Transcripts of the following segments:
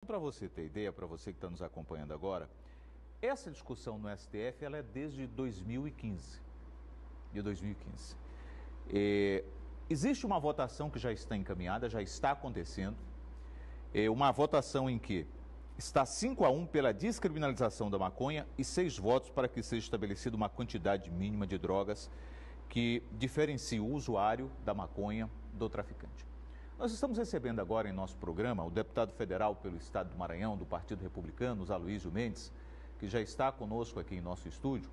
Para você ter ideia, para você que está nos acompanhando agora, essa discussão no STF ela é desde 2015. De 2015. Existe uma votação que já está encaminhada, já está acontecendo. Uma votação em que está 5-1 pela descriminalização da maconha e 6 votos para que seja estabelecida uma quantidade mínima de drogas que diferencie o usuário da maconha do traficante. Nós estamos recebendo agora em nosso programa o deputado federal pelo estado do Maranhão, do Partido Republicano, Aloysio Mendes, que já está conosco aqui em nosso estúdio,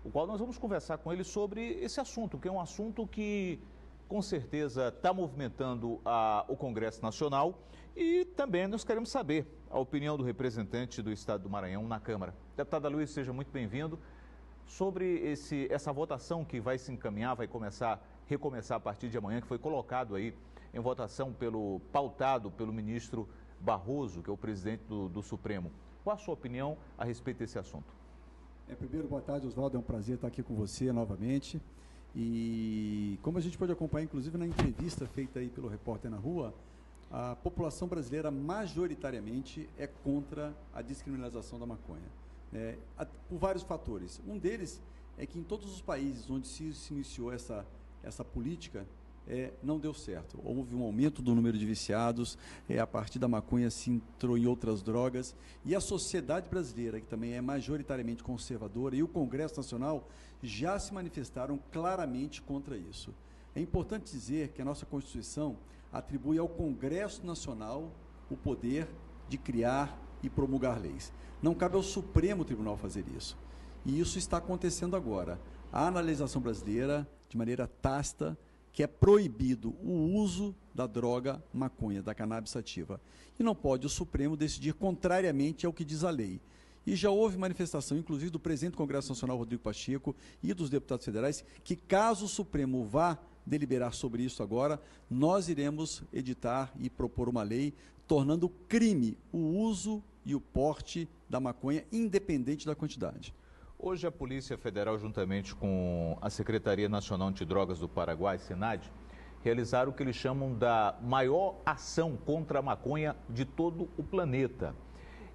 o qual nós vamos conversar com ele sobre esse assunto, que é um assunto que com certeza está movimentando o Congresso Nacional e também nós queremos saber a opinião do representante do estado do Maranhão na Câmara. Deputado Aloysio, seja muito bem-vindo. Sobre essa votação que vai se encaminhar, vai recomeçar a partir de amanhã, que foi colocado aí em votação pautado pelo ministro Barroso, que é o presidente do Supremo. Qual a sua opinião a respeito desse assunto? Primeiro, boa tarde, Oswaldo, é um prazer estar aqui com você novamente. E como a gente pode acompanhar, inclusive, na entrevista feita aí pelo Repórter na Rua, a população brasileira majoritariamente é contra a descriminalização da maconha. Por vários fatores. Um deles é que em todos os países onde se iniciou essa política, não deu certo. Houve um aumento do número de viciados, a partir da maconha se entrou em outras drogas, e a sociedade brasileira, que também é majoritariamente conservadora, e o Congresso Nacional já se manifestaram claramente contra isso. É importante dizer que a nossa Constituição atribui ao Congresso Nacional o poder de criar e promulgar leis. Não cabe ao Supremo Tribunal fazer isso. E isso está acontecendo agora. A analisação brasileira, de maneira tácita, que é proibido o uso da droga maconha, da cannabis sativa. E não pode o Supremo decidir contrariamente ao que diz a lei. E já houve manifestação, inclusive, do presidente do Congresso Nacional, Rodrigo Pacheco, e dos deputados federais, que caso o Supremo vá deliberar sobre isso agora, nós iremos editar e propor uma lei tornando crime o uso e o porte da maconha, independente da quantidade. Hoje a Polícia Federal, juntamente com a Secretaria Nacional Antidrogas do Paraguai, SENAD, realizaram o que eles chamam da maior ação contra a maconha de todo o planeta.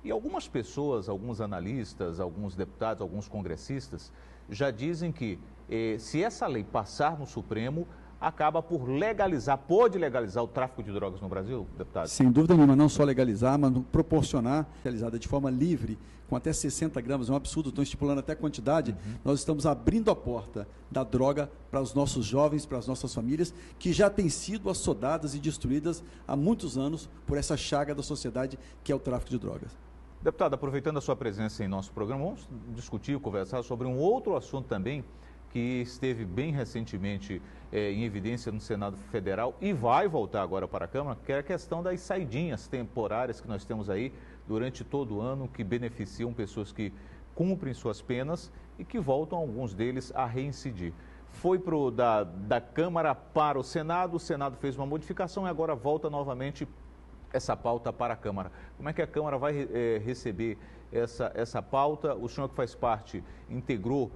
E algumas pessoas, alguns analistas, alguns deputados, alguns congressistas, já dizem que se essa lei passar no Supremo, acaba por pode legalizar o tráfico de drogas no Brasil, deputado? Sem dúvida nenhuma, não só legalizar, mas proporcionar, realizada de forma livre, com até 60 gramas, é um absurdo, estão estipulando até a quantidade, nós estamos abrindo a porta da droga para os nossos jovens, para as nossas famílias, que já têm sido assodadas e destruídas há muitos anos por essa chaga da sociedade que é o tráfico de drogas. Deputado, aproveitando a sua presença em nosso programa, vamos discutir, conversar sobre um outro assunto também, que esteve bem recentemente em evidência no Senado Federal e vai voltar agora para a Câmara, que é a questão das saidinhas temporárias que nós temos aí durante todo o ano, que beneficiam pessoas que cumprem suas penas e que voltam, alguns deles, a reincidir. Foi da Câmara para o Senado fez uma modificação e agora volta novamente essa pauta para a Câmara. Como é que a Câmara vai receber essa pauta? O senhor que faz parte, integrou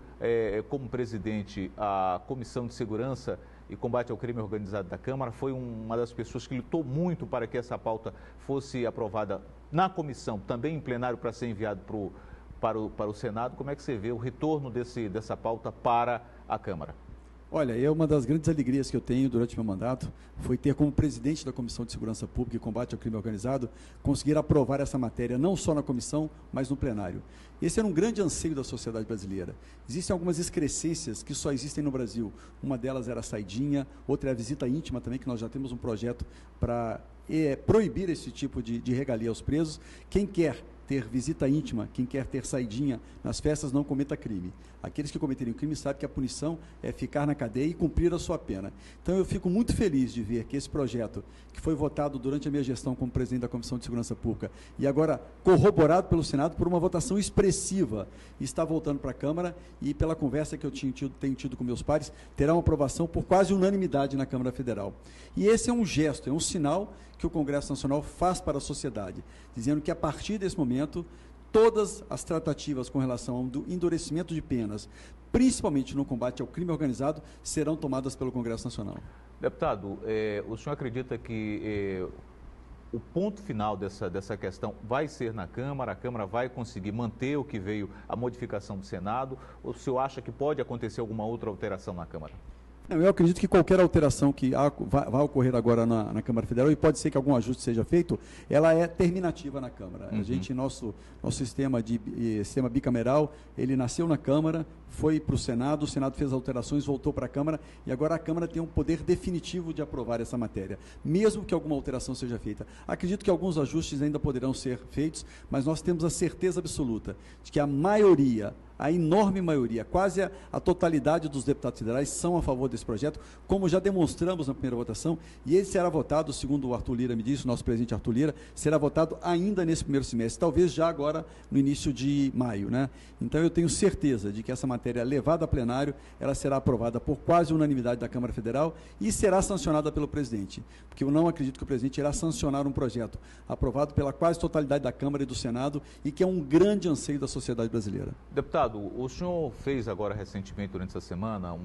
como presidente a Comissão de Segurança e Combate ao Crime Organizado da Câmara, foi uma das pessoas que lutou muito para que essa pauta fosse aprovada na comissão, também em plenário para ser enviado para o Senado. Como é que você vê o retorno dessa pauta para a Câmara? Olha, uma das grandes alegrias que eu tenho durante meu mandato foi ter como presidente da Comissão de Segurança Pública e Combate ao Crime Organizado conseguir aprovar essa matéria, não só na comissão, mas no plenário. Esse era um grande anseio da sociedade brasileira. Existem algumas excrescências que só existem no Brasil. Uma delas era a saidinha, outra é a visita íntima também, que nós já temos um projeto para proibir esse tipo de regalia aos presos. Quem quer ter visita íntima, quem quer ter saidinha nas festas não cometa crime. Aqueles que cometerem crime sabem que a punição é ficar na cadeia e cumprir a sua pena. Então eu fico muito feliz de ver que esse projeto, que foi votado durante a minha gestão como presidente da Comissão de Segurança Pública e agora corroborado pelo Senado por uma votação expressiva, está voltando para a Câmara e pela conversa que eu tenho tido com meus pares, terá uma aprovação por quase unanimidade na Câmara Federal. E esse é um gesto, é um sinal que o Congresso Nacional faz para a sociedade, dizendo que a partir desse momento todas as tratativas com relação ao endurecimento de penas, principalmente no combate ao crime organizado, serão tomadas pelo Congresso Nacional. Deputado, o senhor acredita que o ponto final dessa questão vai ser na Câmara? A Câmara vai conseguir manter o que veio, a modificação do Senado? Ou o senhor acha que pode acontecer alguma outra alteração na Câmara? Eu acredito que qualquer alteração que vai ocorrer agora na Câmara Federal, e pode ser que algum ajuste seja feito, ela é terminativa na Câmara. A gente, nosso sistema bicameral, ele nasceu na Câmara, foi para o Senado fez alterações, voltou para a Câmara, e agora a Câmara tem um poder definitivo de aprovar essa matéria, mesmo que alguma alteração seja feita. Acredito que alguns ajustes ainda poderão ser feitos, mas nós temos a certeza absoluta de que a enorme maioria, quase a totalidade dos deputados federais são a favor desse projeto, como já demonstramos na primeira votação, e ele será votado, segundo o Arthur Lira me disse, o nosso presidente Arthur Lira, será votado ainda nesse primeiro semestre, talvez já agora no início de maio, né? Então eu tenho certeza de que essa matéria levada a plenário, ela será aprovada por quase unanimidade da Câmara Federal e será sancionada pelo presidente, porque eu não acredito que o presidente irá sancionar um projeto aprovado pela quase totalidade da Câmara e do Senado e que é um grande anseio da sociedade brasileira. Deputado, o senhor fez agora recentemente, durante essa semana,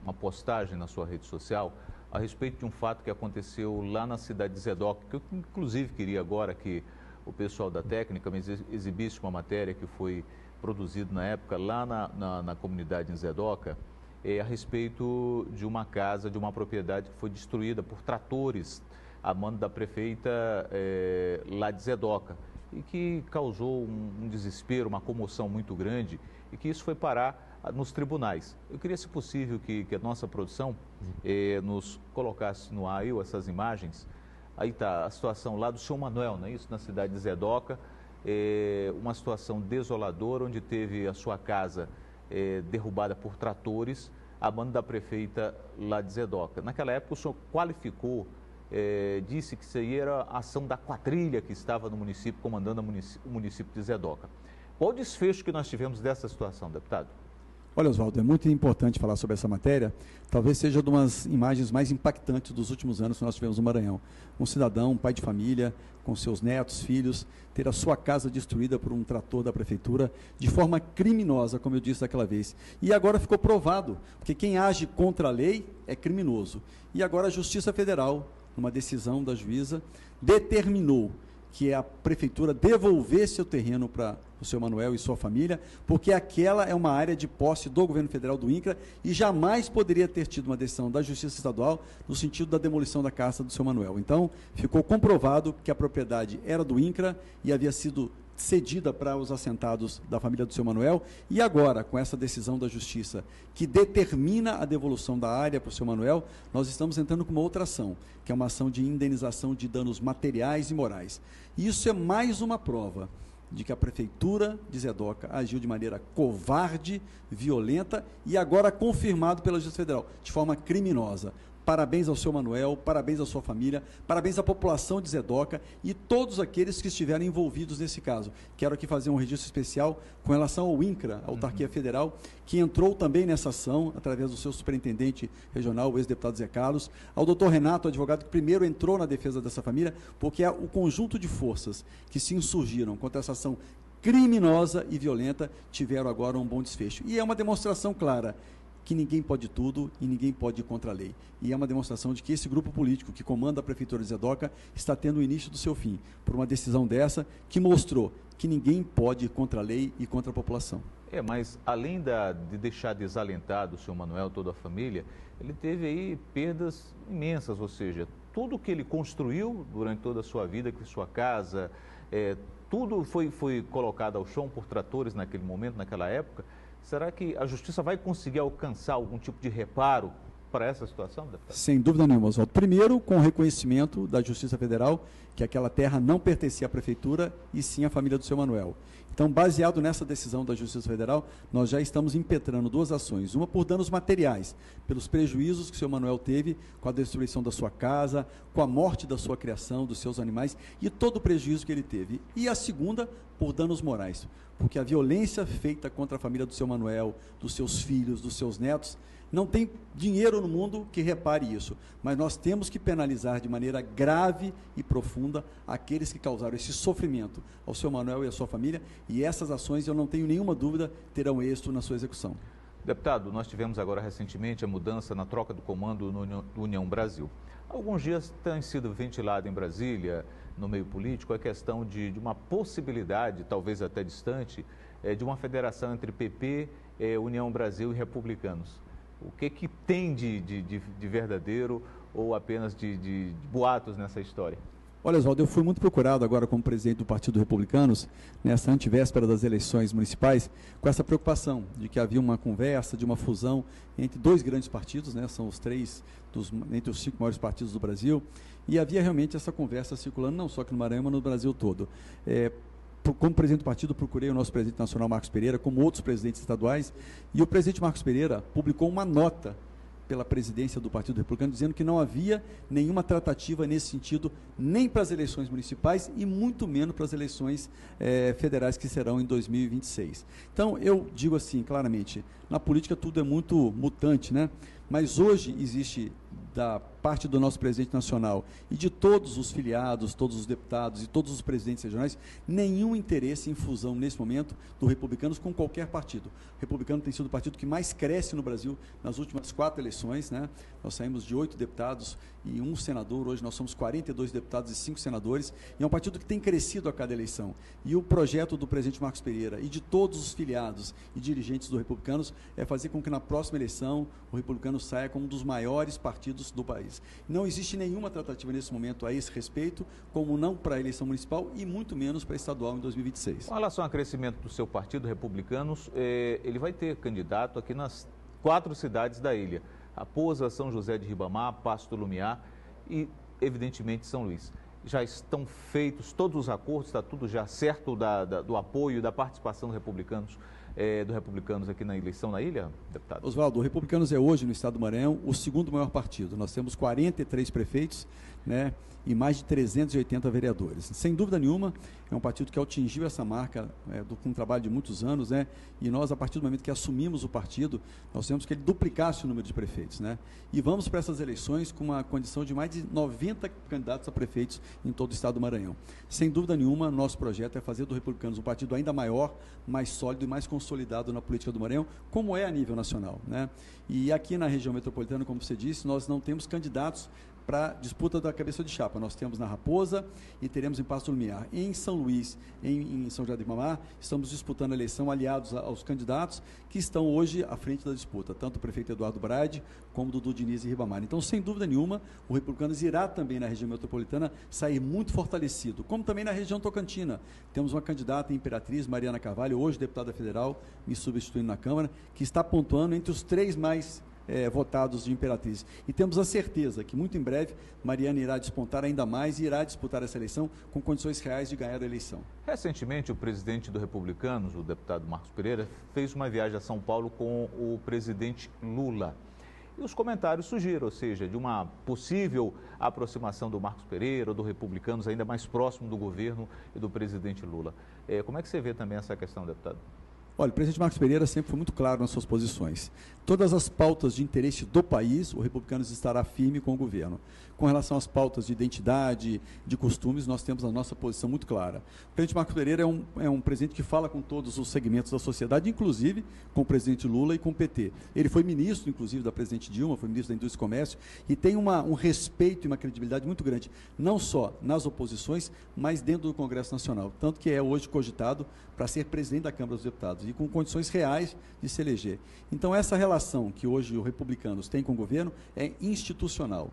uma postagem na sua rede social a respeito de um fato que aconteceu lá na cidade de Zedoca, que eu inclusive queria agora que o pessoal da técnica me exibisse uma matéria que foi produzida na época lá na comunidade em Zedoca, a respeito de uma casa, de uma propriedade que foi destruída por tratores a mando da prefeita lá de Zedoca, e que causou um desespero, uma comoção muito grande, e que isso foi parar nos tribunais. Eu queria, se possível, que a nossa produção nos colocasse no ar essas imagens. Aí está a situação lá do senhor Manuel, não é isso? Na cidade de Zedoca, uma situação desoladora, onde teve a sua casa derrubada por tratores, a mando da prefeita lá de Zedoca. Naquela época, o senhor qualificou, disse que isso aí era a ação da quadrilha que estava no município, comandando o município de Zedoca. Qual o desfecho que nós tivemos dessa situação, deputado? Olha, Oswaldo, é muito importante falar sobre essa matéria. Talvez seja uma das imagens mais impactantes dos últimos anos que nós tivemos no Maranhão. Um cidadão, um pai de família, com seus netos, filhos, ter a sua casa destruída por um trator da prefeitura de forma criminosa, como eu disse daquela vez. E agora ficou provado, porque quem age contra a lei é criminoso. E agora a Justiça Federal, numa decisão da juíza, determinou que a prefeitura devolvesse o terreno para o seu Manuel e sua família, porque aquela é uma área de posse do governo federal do INCRA e jamais poderia ter tido uma decisão da Justiça Estadual no sentido da demolição da casa do seu Manuel. Então, ficou comprovado que a propriedade era do INCRA e havia sido cedida para os assentados da família do seu Manuel, e agora, com essa decisão da Justiça, que determina a devolução da área para o seu Manuel, nós estamos entrando com uma outra ação, que é uma ação de indenização de danos materiais e morais. E isso é mais uma prova de que a Prefeitura de Zedoca agiu de maneira covarde, violenta e agora confirmado pela Justiça Federal, de forma criminosa. Parabéns ao seu Manuel, parabéns à sua família, parabéns à população de Zedoca e todos aqueles que estiveram envolvidos nesse caso. Quero aqui fazer um registro especial com relação ao INCRA, a Autarquia Federal, que entrou também nessa ação, através do seu superintendente regional, o ex-deputado Zé Carlos, ao doutor Renato, advogado que primeiro entrou na defesa dessa família, porque o conjunto de forças que se insurgiram contra essa ação criminosa e violenta tiveram agora um bom desfecho. E é uma demonstração clara que ninguém pode tudo e ninguém pode ir contra a lei. E é uma demonstração de que esse grupo político que comanda a Prefeitura de Zedoca está tendo o início do seu fim, por uma decisão dessa que mostrou que ninguém pode ir contra a lei e contra a população. Mas além de deixar desalentado o senhor Manuel, toda a família, ele teve aí perdas imensas, ou seja, tudo que ele construiu durante toda a sua vida, que sua casa, tudo foi colocado ao chão por tratores naquele momento, naquela época. Será que a Justiça vai conseguir alcançar algum tipo de reparo para essa situação, deputado? Sem dúvida nenhuma, Oswaldo. Primeiro, com o reconhecimento da Justiça Federal que aquela terra não pertencia à Prefeitura e sim à família do seu Manuel. Então, baseado nessa decisão da Justiça Federal, nós já estamos impetrando duas ações. Uma por danos materiais, pelos prejuízos que o seu Manuel teve com a destruição da sua casa, com a morte da sua criação, dos seus animais e todo o prejuízo que ele teve. E a segunda, por danos morais, porque a violência feita contra a família do seu Manuel, dos seus filhos, dos seus netos, não tem dinheiro no mundo que repare isso, mas nós temos que penalizar de maneira grave e profunda aqueles que causaram esse sofrimento ao seu Manuel e à sua família, e essas ações, eu não tenho nenhuma dúvida, terão êxito na sua execução. Deputado, nós tivemos agora recentemente a mudança na troca do comando no União Brasil. Há alguns dias tem sido ventilado em Brasília no meio político, a questão de uma possibilidade, talvez até distante, de uma federação entre PP, União Brasil e Republicanos. O que tem de verdadeiro ou apenas de boatos nessa história? Olha, Oswaldo, eu fui muito procurado agora como presidente do Partido Republicanos, nessa antivéspera das eleições municipais, com essa preocupação de que havia uma conversa, de uma fusão entre dois grandes partidos, né, são os três, entre os 5 maiores partidos do Brasil, e havia realmente essa conversa circulando, não só aqui no Maranhão, mas no Brasil todo. Como presidente do partido, procurei o nosso presidente nacional, Marcos Pereira, como outros presidentes estaduais, e o presidente Marcos Pereira publicou uma nota pela presidência do Partido Republicano, dizendo que não havia nenhuma tratativa nesse sentido, nem para as eleições municipais e muito menos para as eleições federais que serão em 2026. Então, eu digo assim, claramente, na política tudo é muito mutante, né? Mas hoje existe, da parte do nosso presidente nacional e de todos os filiados, todos os deputados e todos os presidentes regionais, nenhum interesse em fusão nesse momento do Republicanos com qualquer partido. O Republicano tem sido o partido que mais cresce no Brasil nas últimas 4 eleições, né? Nós saímos de 8 deputados e 1 senador, hoje nós somos 42 deputados e 5 senadores, e é um partido que tem crescido a cada eleição. E o projeto do presidente Marcos Pereira e de todos os filiados e dirigentes do Republicanos é fazer com que na próxima eleição o Republicano saia como um dos maiores partidos do país. Não existe nenhuma tratativa nesse momento a esse respeito, como não para a eleição municipal e muito menos para a estadual em 2026. Com relação ao crescimento do seu partido, Republicanos, ele vai ter candidato aqui nas 4 cidades da ilha: Raposa, São José de Ribamar, Pasto Lumiar e, evidentemente, São Luís. Já estão feitos todos os acordos, está tudo já certo do apoio, da participação do Republicanos aqui na eleição na ilha, deputado? Oswaldo, o Republicanos é hoje, no estado do Maranhão, o 2º maior partido. Nós temos 43 prefeitos, né, e mais de 380 vereadores. Sem dúvida nenhuma, é um partido que atingiu essa marca com um trabalho de muitos anos, né, e nós, a partir do momento que assumimos o partido, nós temos que ele duplicasse o número de prefeitos, né, e vamos para essas eleições com uma condição de mais de 90 candidatos a prefeitos em todo o estado do Maranhão. Sem dúvida nenhuma, nosso projeto é fazer do Republicanos um partido ainda maior, mais sólido e mais consolidado na política do Maranhão, como é a nível nacional, né? E aqui na região metropolitana, como você disse, nós não temos candidatos para disputa da cabeça de chapa. Nós temos na Raposa e teremos em Pasto Lumiar. Em São Luís, em São José de Ribamar, estamos disputando a eleição aliados aos candidatos que estão hoje à frente da disputa, tanto o prefeito Eduardo Brade como o Dudu Diniz e Ribamar. Então, sem dúvida nenhuma, o Republicanos irá também na região metropolitana sair muito fortalecido, como também na região tocantina. Temos uma candidata, Imperatriz, Mariana Carvalho, hoje deputada federal, me substituindo na Câmara, que está pontuando entre os 3 mais votados de Imperatriz. E temos a certeza que, muito em breve, Mariana irá despontar ainda mais e irá disputar essa eleição com condições reais de ganhar a eleição. Recentemente, o presidente do Republicanos, o deputado Marcos Pereira, fez uma viagem a São Paulo com o presidente Lula. E os comentários surgiram, ou seja, de uma possível aproximação do Marcos Pereira ou do Republicanos ainda mais próximo do governo e do presidente Lula. Como é que você vê também essa questão, deputado? Olha, o presidente Marcos Pereira sempre foi muito claro nas suas posições. Todas as pautas de interesse do país, o Republicanos estará firme com o governo. Com relação às pautas de identidade, de costumes, nós temos a nossa posição muito clara. O presidente Marcos Pereira é um presidente que fala com todos os segmentos da sociedade, inclusive com o presidente Lula e com o PT. Ele foi ministro, inclusive, da presidente Dilma, foi ministro da Indústria e Comércio, e tem um respeito e uma credibilidade muito grande, não só nas oposições, mas dentro do Congresso Nacional. Tanto que é hoje cogitado para ser presidente da Câmara dos Deputados e com condições reais de se eleger. Então, essa relação que hoje os republicanos têm com o governo é institucional,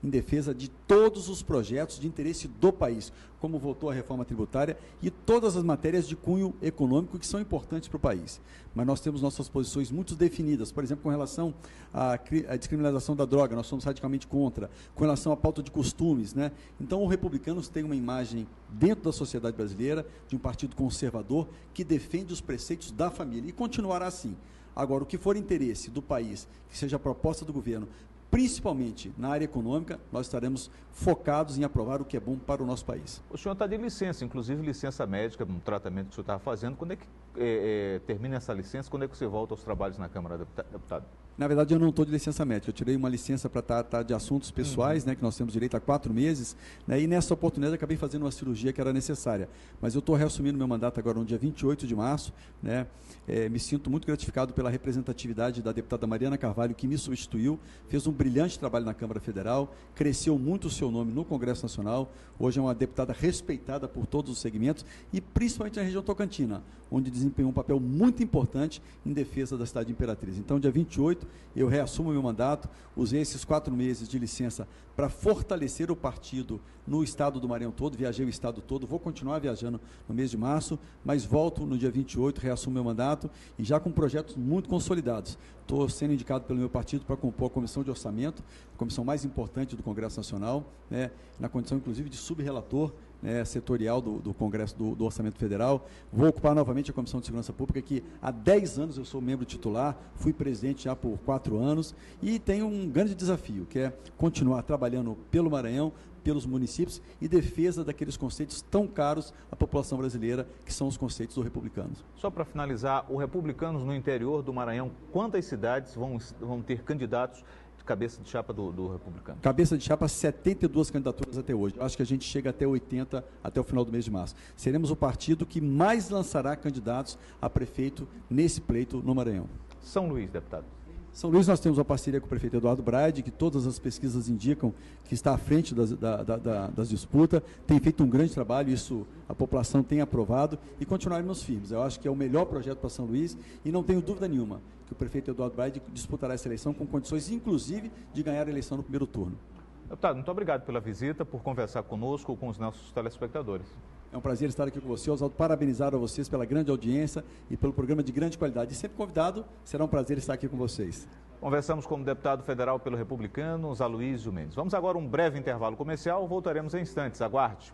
em defesa de todos os projetos de interesse do país, como votou a reforma tributária e todas as matérias de cunho econômico que são importantes para o país. Mas nós temos nossas posições muito definidas, por exemplo, com relação à descriminalização da droga, nós somos radicalmente contra, com relação à pauta de costumes, né? Então, os republicanos têm uma imagem dentro da sociedade brasileira de um partido conservador que defende os preceitos da família e continuará assim. Agora, o que for interesse do país, que seja a proposta do governo, principalmente na área econômica, nós estaremos focados em aprovar o que é bom para o nosso país. O senhor está de licença, inclusive licença médica, no tratamento que o senhor estava fazendo. Quando é que termina essa licença? Quando é que você volta aos trabalhos na Câmara, deputado? Na verdade, eu não estou de licença médica. Eu tirei uma licença para tratar de assuntos pessoais, né, que nós temos direito a 4 meses, né, e nessa oportunidade acabei fazendo uma cirurgia que era necessária. Mas eu estou reassumindo meu mandato agora no dia 28 de março. Né, me sinto muito gratificado pela representatividade da deputada Mariana Carvalho, que me substituiu, fez um brilhante trabalho na Câmara Federal, cresceu muito o seu nome no Congresso Nacional. Hoje é uma deputada respeitada por todos os segmentos e principalmente na região tocantina, onde desempenhou um papel muito importante em defesa da cidade de Imperatriz. Então, dia 28, eu reassumo meu mandato, usei esses 4 meses de licença para fortalecer o partido no estado do Maranhão todo, viajei o estado todo, vou continuar viajando no mês de março, mas volto no dia 28, reassumo meu mandato e já com projetos muito consolidados. Estou sendo indicado pelo meu partido para compor a comissão de orçamento, a comissão mais importante do Congresso Nacional, né, na condição inclusive de subrelator, né, setorial do Congresso do Orçamento Federal. Vou ocupar novamente a Comissão de Segurança Pública, que há 10 anos eu sou membro titular, fui presidente já por 4 anos e tenho um grande desafio, que é continuar trabalhando pelo Maranhão, pelos municípios e defesa daqueles conceitos tão caros à população brasileira, que são os conceitos do Republicanos. Só para finalizar, o Republicanos no interior do Maranhão, quantas cidades vão ter candidatos de cabeça de chapa do Republicano? Cabeça de chapa, 72 candidaturas até hoje. Eu acho que a gente chega até 80 até o final do mês de março. Seremos o partido que mais lançará candidatos a prefeito nesse pleito no Maranhão. São Luís, deputado. São Luís, nós temos uma parceria com o prefeito Eduardo Braide, que todas as pesquisas indicam que está à frente das disputas, tem feito um grande trabalho, isso a população tem aprovado e continuaremos firmes. Eu acho que é o melhor projeto para São Luís e não tenho dúvida nenhuma que o prefeito Eduardo Braide disputará essa eleição com condições, inclusive, de ganhar a eleição no primeiro turno. Deputado, muito obrigado pela visita, por conversar conosco, com os nossos telespectadores. É um prazer estar aqui com você, Oswaldo. Parabenizar a vocês pela grande audiência e pelo programa de grande qualidade. E sempre convidado, será um prazer estar aqui com vocês. Conversamos com o deputado federal pelo Republicanos, Aloysio Mendes. Vamos agora a um breve intervalo comercial, voltaremos em instantes. Aguarde.